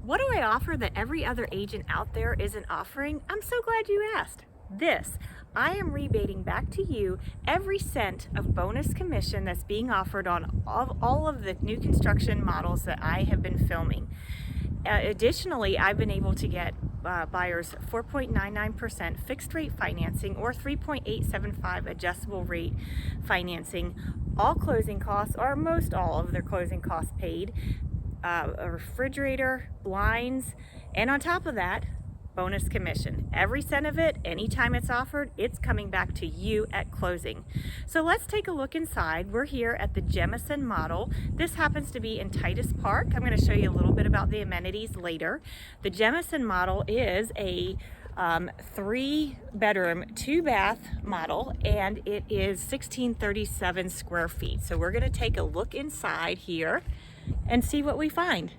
What do I offer that every other agent out there isn't offering? I'm so glad you asked. I am rebating back to you every cent of bonus commission that's being offered on all of the new construction models that I have been filming. Additionally, I've been able to get buyers 4.99% fixed rate financing or 3.875 adjustable rate financing, all closing costs or most all of their closing costs paid, a refrigerator, blinds, and on top of that, bonus commission. Every cent of it, anytime it's offered, it's coming back to you at closing. So let's take a look inside. We're here at the Jemison model. This happens to be in Titus Park. I'm going to show you a little bit about the amenities later. The Jemison model is a 3-bedroom, 2-bath model, and it is 1637 square feet. So we're going to take a look inside here and see what we find.